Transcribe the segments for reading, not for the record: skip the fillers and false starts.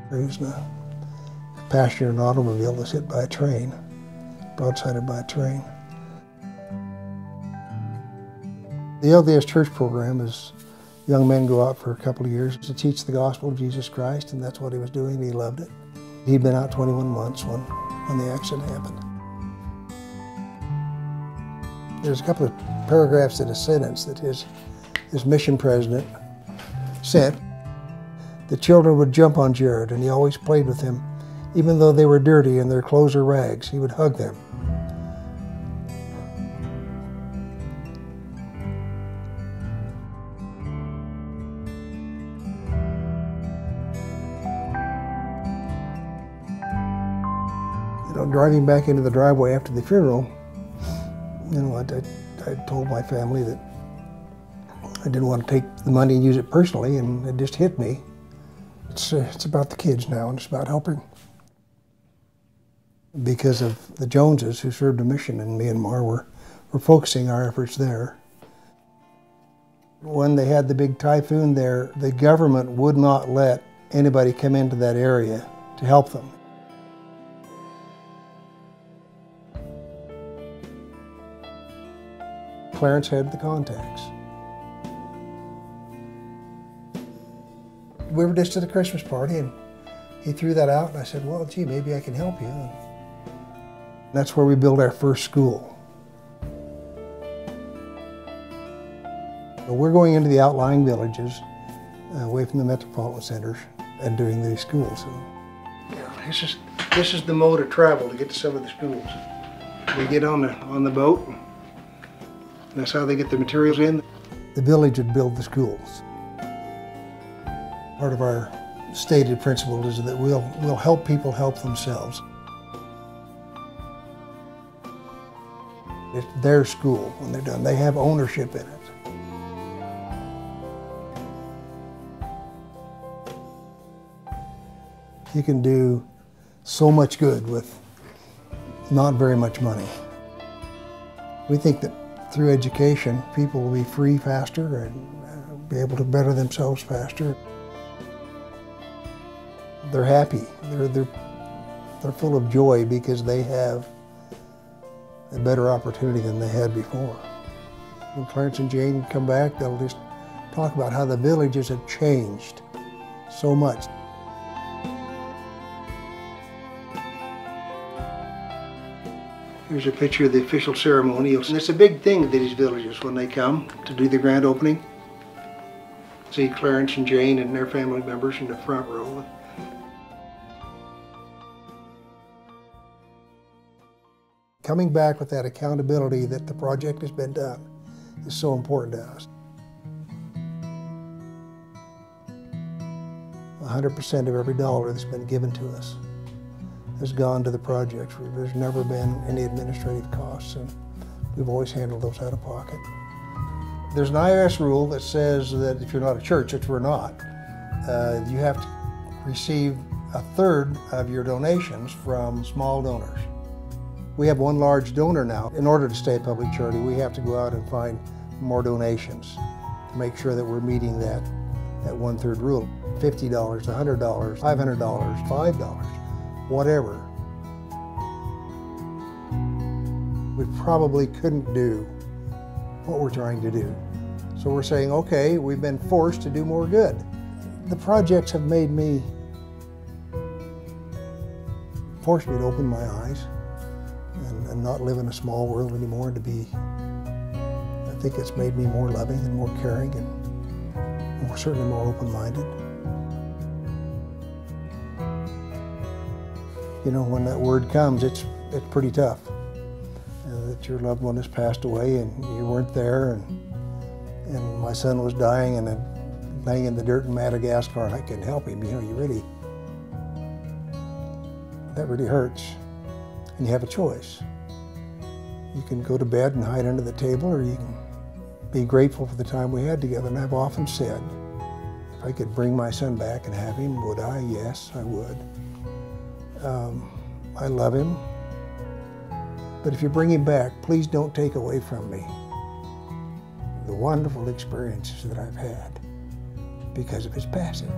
He was a passenger in an automobile that was hit by a train, broadsided by a train. The LDS church program is young men go out for a couple of years to teach the gospel of Jesus Christ, and that's what he was doing. He loved it. He'd been out 21 months when the accident happened. There's a couple of paragraphs in a sentence that his mission president sent. The children would jump on Jared, and he always played with them. Even though they were dirty and their clothes were rags, he would hug them. You know, driving back into the driveway after the funeral, you know, I told my family that I didn't want to take the money and use it personally, and it just hit me. It's about the kids now, and it's about helping. Because of the Joneses, who served a mission in Myanmar, we're focusing our efforts there. When they had the big typhoon there, the government would not let anybody come into that area to help them. Clarence had the contacts. We were just at a Christmas party, and he threw that out, and I said, well, gee, maybe I can help you. And that's where we built our first school. So we're going into the outlying villages, away from the metropolitan centers, and doing these schools. So, yeah, this is the mode of travel to get to some of the schools. We get on the boat, and that's how they get the materials in. The village would build the schools. Part of our stated principle is that we'll help people help themselves. It's their school when they're done. They have ownership in it. You can do so much good with not very much money. We think that through education, people will be free faster and be able to better themselves faster. They're happy. They're full of joy because they have a better opportunity than they had before. When Clarence and Jane come back, they'll just talk about how the villages have changed so much. Here's a picture of the official ceremony. And it's a big thing at these villages when they come to do the grand opening. See Clarence and Jane and their family members in the front row. Coming back with that accountability that the project has been done is so important to us. 100% of every dollar that's been given to us has gone to the project. There's never been any administrative costs, and we've always handled those out of pocket. There's an IRS rule that says that if you're not a church, which we're not, you have to receive 1/3 of your donations from small donors. We have one large donor now. In order to stay a public charity, we have to go out and find more donations to make sure that we're meeting that 1/3 rule. $50, $100, $500, $5, whatever. We probably couldn't do what we're trying to do. So we're saying, okay, we've been forced to do more good. The projects have forced me to open my eyes and not live in a small world anymore, and I think it's made me more loving and more caring and certainly more open-minded. You know, when that word comes, it's pretty tough. That your loved one has passed away and you weren't there, and my son was dying and laying in the dirt in Madagascar and I couldn't help him. You know, that really hurts. And you have a choice. You can go to bed and hide under the table, or you can be grateful for the time we had together. And I've often said, if I could bring my son back and have him, would I? Yes, I would. I love him. But if you bring him back, please don't take away from me the wonderful experiences that I've had because of his passing.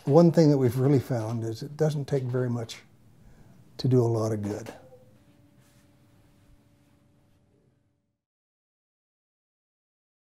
One thing that we've really found is it doesn't take very much to do a lot of good.